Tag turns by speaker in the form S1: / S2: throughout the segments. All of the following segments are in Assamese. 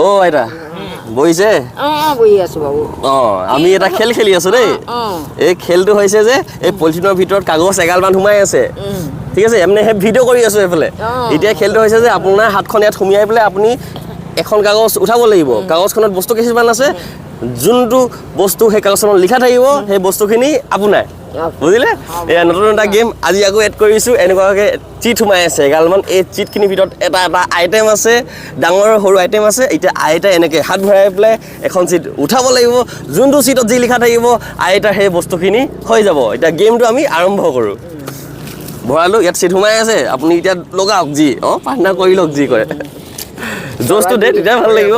S1: ও আইতা বহিছে
S2: বহি আছো বাবু
S1: আমি এটা খেল খেলি আছো দেই এই খেলটো হৈছে যে এই পলিথিনৰ ভিতৰত কাগজ এগালমান সোমাই আছে ঠিক আছে এমনে ভিডিঅ' কৰি আছো এইফালে এতিয়া খেলটো হৈছে যে আপোনাৰ হাতখন ইয়াত সুমিয়াই পেলাই আপুনি এখন কাগজ উঠাব লাগিব কাগজখনত বস্তু কিছুমান আছে যোনটো বস্তু সেই কাগজখনত লিখা থাকিব সেই বস্তুখিনি আপোনাৰ বুজিলে এয়া নতুন এটা গেম আজি আকৌ এড কৰিছোঁ এনেকুৱাকৈ চিট সোমাই আছে এগালমান এই চিটখিনিৰ ভিতৰত এটা এটা আইটেম আছে ডাঙৰ সৰু আইটেম আছে এতিয়া আইতা এনেকৈ হাত ভৰাই পেলাই এখন চিট উঠাব লাগিব যোনটো চিটত যি লিখা থাকিব আইতাৰ সেই বস্তুখিনি হৈ যাব এতিয়া গেমটো আমি আৰম্ভ কৰোঁ ভৰালোঁ ইয়াত চিট সোমাই আছে আপুনি এতিয়া লগাওক যি প্ৰাৰ্থনা কৰি লওক যি কৰে জোচটো দে তেতিয়া ভাল লাগিব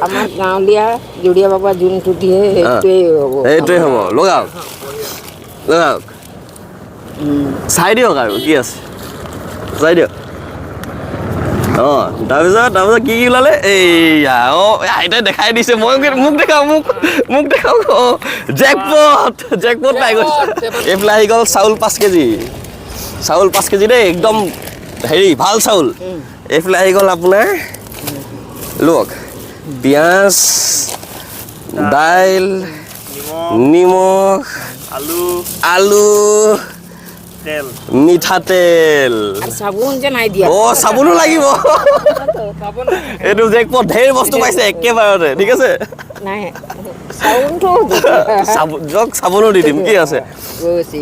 S2: আমাৰ গাঁৱলীয়া জুৰীয়া বাবা যোনটো দিয়ে
S1: সেইটোৱে হ'ব লগাওক লগাওক চাই দিয়ক আৰু কি আছে চাই দিয়ক তাৰপিছত কি ওলালে এইয়া আইতাই দেখাই দিছে মই মোক দেখাওক জেকপট পাই গৈছে এইফালে আহি গ'ল চাউল 5 কেজি চাউল 5 কেজি দেই একদম হেৰি ভাল চাউল এইফালে আহি গ'ল আপোনাৰ লওক পিঁয়াজ দাইল নিমখ আলু মিঠাতেল
S2: চাবোন যে নাই দিয়া
S1: চাবোনো লাগিব এইটো জেকপট ঢেৰ বস্তু পাইছে একেবাৰতে ঠিক আছে চাবোনো দি দিম কি আছে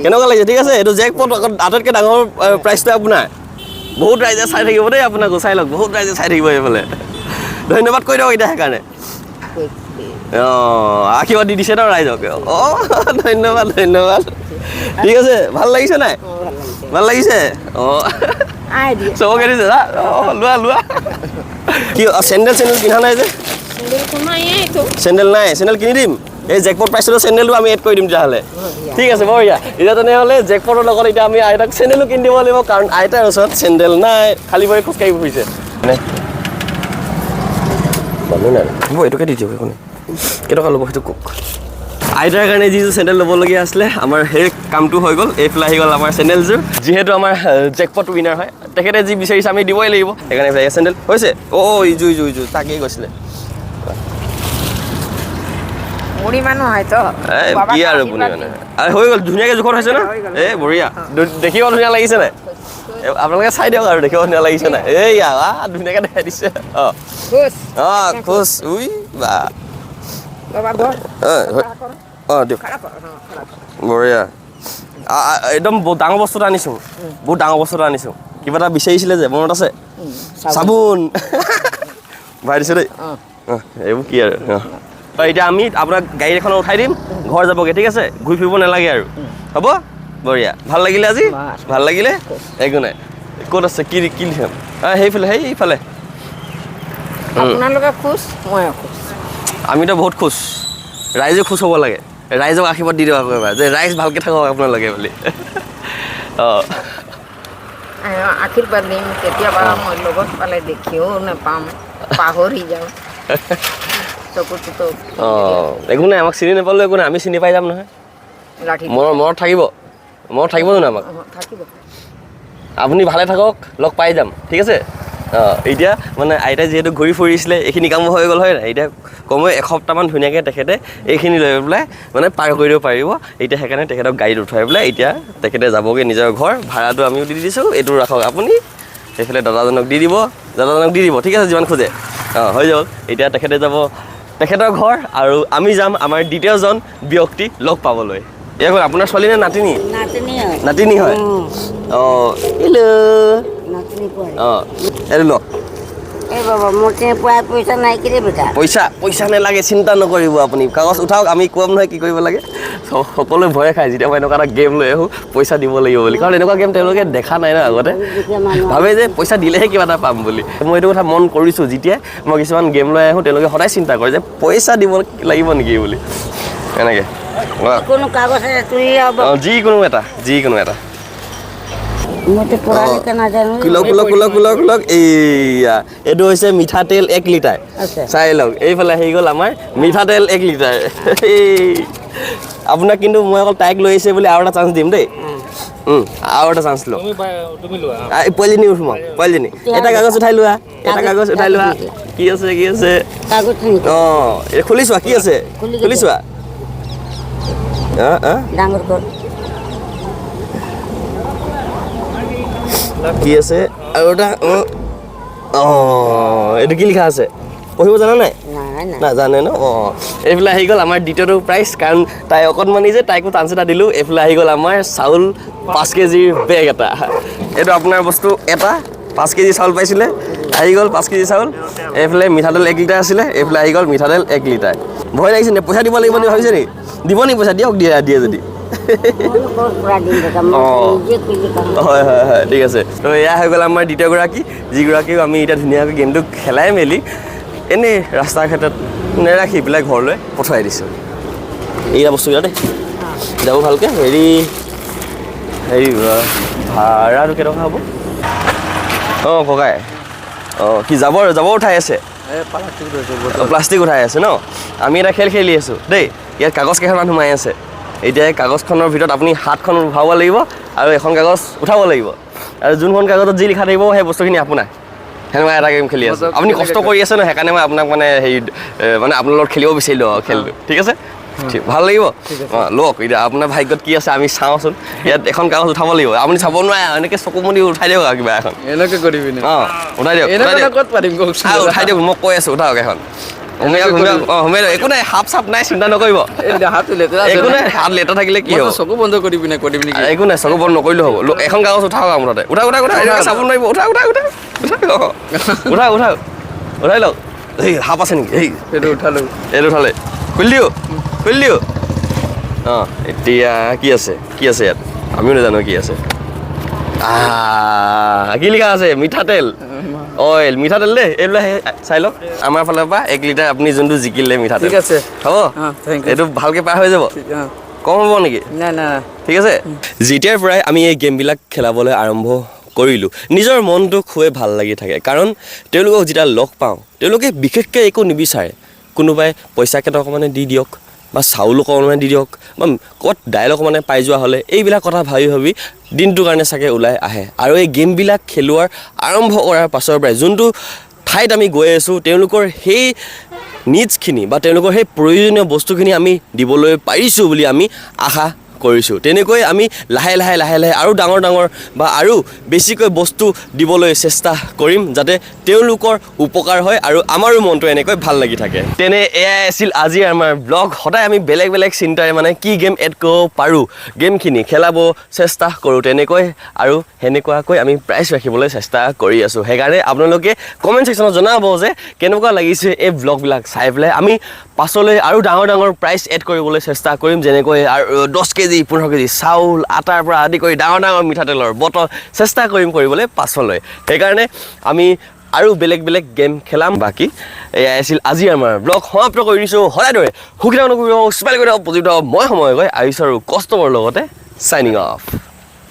S1: কেনেকুৱা লাগিছে ঠিক আছে এইটো জেকপট আটাইতকৈ ডাঙৰ প্ৰাইচটো আপোনাৰ বহুত ৰাইজে চাই থাকিব দেই আপোনাকো চাই লওক বহুত ৰাইজে চাই থাকিব এইফালে ধন্যবাদ কৈ দিয়ক এতিয়া সেইকাৰণে আশীৰ্বাদ দি দিছে ন ৰাইজক ধন্যবাদ ঠিক আছে ভাল লাগিছে নাই ভাল লাগিছে চবকে দিছে লোৱা কি চেণ্ডেল পিন্ধা নাই যে চেণ্ডেল নাই চেণ্ডেল কিনি দিম এই জেকপট প্ৰাইচটো চেণ্ডেলটো আমি এড কৰি দিম তেতিয়াহ'লে ঠিক আছে বঢ়িয়া এতিয়া তেনেহ'লে জেকপটৰ লগত এতিয়া আমি আইতাক চেণ্ডেলো কিনি দিব লাগিব কাৰণ আইতাৰ ওচৰত চেণ্ডেল নাই খালী ভৰি খোজকাঢ়িব ফুৰিছে এইটোকে দি দিয়ক একো কেইটকা ল'ব সেইটো কওক আইতাৰ কাৰণে যিযোৰ চেণ্ডেল ল'বলগীয়া আছিলে আমাৰ সেই কামটো হৈ গ'ল এইফালে আহি গ'ল আমাৰ চেণ্ডেলযোৰ যিহেতু আমাৰ জেকপট উইনাৰ হয় তেখেতে যি বিচাৰিছে আমি দিবই লাগিব সেইকাৰণে চেণ্ডেল হৈছে ইজু তাকেই গৈছিলে
S2: মুড়ি মানুহ হয়তো
S1: কি আৰু বুনি মানে হৈ গ'ল ধুনীয়াকৈ জোখত হৈছে ন বঢ়িয়া দেখিব ধুনীয়া লাগিছে নাই আপোনালোকে চাই দিয়ক আৰু দেখিব ধুনীয়া লাগিছে নাই এইয়া ধুনীয়াকৈ দেখাই দিছে খোজ উই বা দিয়ক বঢ়িয়া একদম বহুত ডাঙৰ বস্তু এটা আনিছোঁ কিবা এটা বিচাৰিছিলে যে মনত আছে চাবোন ভৰাই দিছোঁ দেই এইবোৰ কি আৰু এতিয়া আমি আপোনাক গাড়ী এখনত উঠাই দিম ঘৰ যাবগৈ ঠিক আছে ঘূৰি ফুৰিব নালাগে আৰু হ'ব বঢ়িয়া ভাল লাগিলে আজি ভাল লাগিলে একো নাই ক'ত আছে কি লিখাম সেইফালে
S2: আপোনালোকে খুচ মই খুচ
S1: আমিতো বহুত খুচ ৰাইজে খুচ হ'ব লাগে ৰাইজক আশীৰ্বাদ দি দিব এবাৰ যে ৰাইজ ভালকৈ থাকক আপোনালোকে বুলি
S2: আশীৰ্বাদ দিম কেতিয়াবা মই লগত পালে দেখিও নাপাম পাহৰি যাওঁ
S1: একো নাই আমাক চিনি নাপালেও একো নাই আমি চিনি পাই যাম নহয় মনত থাকিব জানো আমাক আপুনি ভালে থাকক লগ পাই যাম ঠিক আছে এতিয়া মানে আইতাই যিহেতু ঘূৰি ফুৰিছিলে এইখিনি কাম হৈ গ'ল হয় নাই এতিয়া কমেও এসপ্তাহমান ধুনীয়াকৈ তেখেতে এইখিনি লৈ পেলাই মানে পাৰ কৰি দিব পাৰিব এতিয়া সেইকাৰণে তেখেতক গাড়ীত উঠাই পেলাই এতিয়া তেখেতে যাবগৈ নিজৰ ঘৰ ভাড়াটো আমিও দি দিছোঁ এইটো ৰাখক আপুনি সেইফালে দাদাজনক দি দিব ঠিক আছে যিমান খোজে হৈ যাব এতিয়া তেখেতে যাব তেখেতৰ ঘৰ আৰু আমি যাম আমাৰ দ্বিতীয়জন ব্যক্তি লগ পাবলৈ এয়া আপোনাৰ ছোৱালী নে নাতিনী নাতিনী হয় এইটো লওক পইচা নালাগে চিন্তা নকৰিব আপুনি কাগজ উঠাওক আমি ক'ম নহয় কি কৰিব লাগে সকলোৱে ভয়ে খায় যেতিয়া মই এনেকুৱা এটা গেম লৈ আহোঁ পইচা দিব লাগিব বুলি কাৰণ এনেকুৱা গেম তেওঁলোকে দেখা নাই ন আগতে ভাবে যে পইচা দিলেহে কিবা এটা পাম বুলি মই এইটো কথা মন কৰিছোঁ যেতিয়াই মই কিছুমান গেম লৈ আহোঁ তেওঁলোকে সদায় চিন্তা কৰে যে পইচা দিব লাগিব নেকি বুলি এনেকৈ যিকোনো এটা এইয়া এইটো হৈছে মিঠাতেল 1 লিটাৰ চাই লওক এইফালে আহি গ'ল আমাৰ মিঠাতেল 1 লিটাৰ আপোনাক কিন্তু মই অকল তাইক লৈ আহিছে বুলি আৰু এটা চান্স দিম দেই আৰু এটা চান্স ল
S3: তুমি লোৱা
S1: পোৱালিজনী উঠোঁ পোৱালিজনী এটা কাগজ উঠাই লোৱা এটা কাগজ উঠাই লোৱা কি আছে অঁ এই খুলি চোৱা কি আছে খুলি চোৱা কি আছে আৰু এটা অঁ এইটো কি লিখা আছে পঢ়িব জানা নাই নাজানে ন অঁ এইফালে আহি গ'ল আমাৰ দ্বিতীয়টো প্ৰাইজ কাৰণ তাই অকণমানি যে তাইকো চান্স এটা দিলোঁ এইফালে আহি গ'ল আমাৰ চাউল 5 কেজিৰ বেগ এটা এইটো আপোনাৰ বস্তু এটা 5 কেজি চাউল পাইছিলে আহি গ'ল 5 কেজি চাউল এইফালে মিঠাতেল 1 লিটাৰ আছিলে এইফালে আহি গ'ল মিঠাতেল 1 লিটাৰ ভয় লাগিছে নে পইচা দিব লাগিব নি ভাবিছে নি দিব নি পইচা দিয়ক দিয়ে যদি হয় হয় হয় ঠিক আছে তো এয়া হৈ গ'ল আমাৰ দ্বিতীয়গৰাকী যিগৰাকীও আমি এতিয়া ধুনীয়াকৈ গেমটো খেলাই মেলি এনেই ৰাস্তাৰ ক্ষেত্ৰত নেৰাখি পেলাই ঘৰলৈ পঠাই দিছোঁ এইয়া বস্তুকেইটা দেই যাব ভালকৈ হেৰি ভাড়াটো কেইটকা হ'ব অঁ ককাই অঁ কি জাবৰ উঠাই আছে প্লাষ্টিক উঠাই আছে ন আমি এটা খেল খেলি আছোঁ দেই ইয়াত কাগজ কেইখনমান সোমাই আছে এতিয়া এই কাগজখনৰ ভিতৰত আপুনি হাতখন ভৰাব লাগিব আৰু এখন কাগজ উঠাব লাগিব আৰু যোনখন কাগজত যি লিখা থাকিব সেই বস্তুখিনি আপোনাৰ সেনেকুৱা এটা গেম খেলি আছোঁ আপুনি কষ্ট কৰি আছে ন সেইকাৰণে মই আপোনাক মানে হেৰি মানে আপোনাৰ লগত খেলিব বিচাৰিলোঁ খেলটো ঠিক আছে ভাল লাগিব অঁ লওক এতিয়া আপোনাৰ ভাগ্যত কি আছে আমি চাওঁচোন ইয়াত এখন কাগজ উঠাব লাগিব আপুনি চাব নোৱাৰে এনেকৈ চকু মুদি উঠাই দিয়ক আৰু কিবা এখন
S3: এনেকৈ কৰিবি
S1: অঁ উঠাই দিয়ক উঠাই দিয়ক মই কৈ আছোঁ উঠাওক এখন একো নাই সাপ চাপ নাই চিন্তা নকৰিব একো নাই হাত লেতেৰা থাকিলে কি হ'ব
S3: চকু বন্ধ কৰিবি নে
S1: একো নাই চকু বন্ধ নকৰিলেও হ'ব এখন কাগজ উঠাওক আৰু মুঠতে উঠাই চাব নোৱাৰিব উঠাই লওক এই সাপ আছে নেকি এই
S3: এইটো
S1: উঠালে খুলি দিওঁ অঁ এতিয়া কি আছে ইয়াত আমিও নাজানো কি আছে কি লিখা আছে মিঠাতেল অইল মিঠাতেল দেই এইবিলাক চাই লওক আমাৰ ফালৰ পৰা 1 লিটাৰ আপুনি যোনটো জিকিলে মিঠাতেল
S3: ঠিক আছে
S1: হ'ব এইটো ভালকৈ পাৰ হৈ যাব কম হ'ব নেকি ঠিক আছে যেতিয়াৰ পৰাই আমি এই গেমবিলাক খেলাবলৈ আৰম্ভ কৰিলোঁ নিজৰ মনটো খুবেই ভাল লাগি থাকে কাৰণ তেওঁলোকক যেতিয়া লগ পাওঁ তেওঁলোকে বিশেষকৈ একো নিবিচাৰে কোনোবাই পইচা কেইটকামানে দি দিয়ক বা চাউল অকণমান দি দিয়ক বা ক'ত দাইল অকণমানে পাই যোৱা হ'লে এইবিলাক কথা ভাবি দিনটোৰ কাৰণে চাগে ওলাই আহে আৰু এই গেমবিলাক খেলোৱাৰ আৰম্ভ কৰাৰ পাছৰ পৰাই যোনটো ঠাইত আমি গৈ আছোঁ তেওঁলোকৰ সেই নিডছখিনি বা তেওঁলোকৰ সেই প্ৰয়োজনীয় বস্তুখিনি আমি দিবলৈ পাৰিছোঁ বুলি আমি আশা কৰিছোঁ তেনেকৈ আমি লাহে লাহে আৰু ডাঙৰ বা আৰু বেছিকৈ বস্তু দিবলৈ চেষ্টা কৰিম যাতে তেওঁলোকৰ উপকাৰ হয় আৰু আমাৰো মনটো এনেকৈ ভাল লাগি থাকে তেনে এয়াই আছিল আজি আমাৰ ব্লগ সদায় আমি বেলেগ চিন্তাৰে মানে কি গেম এড কৰিব পাৰোঁ গেমখিনি খেলাব চেষ্টা কৰোঁ তেনেকৈ আৰু সেনেকুৱাকৈ আমি প্ৰাইজ ৰাখিবলৈ চেষ্টা কৰি আছোঁ সেইকাৰণে আপোনালোকে কমেণ্ট ছেকশ্যনত জনাব যে কেনেকুৱা লাগিছে এই ব্লগবিলাক চাই পেলাই আমি পাছলৈ আৰু ডাঙৰ প্ৰাইজ এড কৰিবলৈ চেষ্টা কৰিম যেনেকৈ আৰু 10 কেজি 15 কেজি চাউল আটাৰ পৰা আদি কৰি ডাঙৰ মিঠাতেলৰ বটল চেষ্টা কৰিম কৰিবলৈ পাছলৈ সেইকাৰণে আমি আৰু বেলেগ গেম খেলাম বাকী এয়াই আছিল আজি আমাৰ ব্লগ সমাপ্ত কৰি দিছোঁ সদায় দৰে সুখী থাকক স্মাইল কৰি থাকক পজিটিভ থাকক মই সময় গৈ আহিছোঁ আৰু কষ্টমৰ লগতে চাইনিং অফ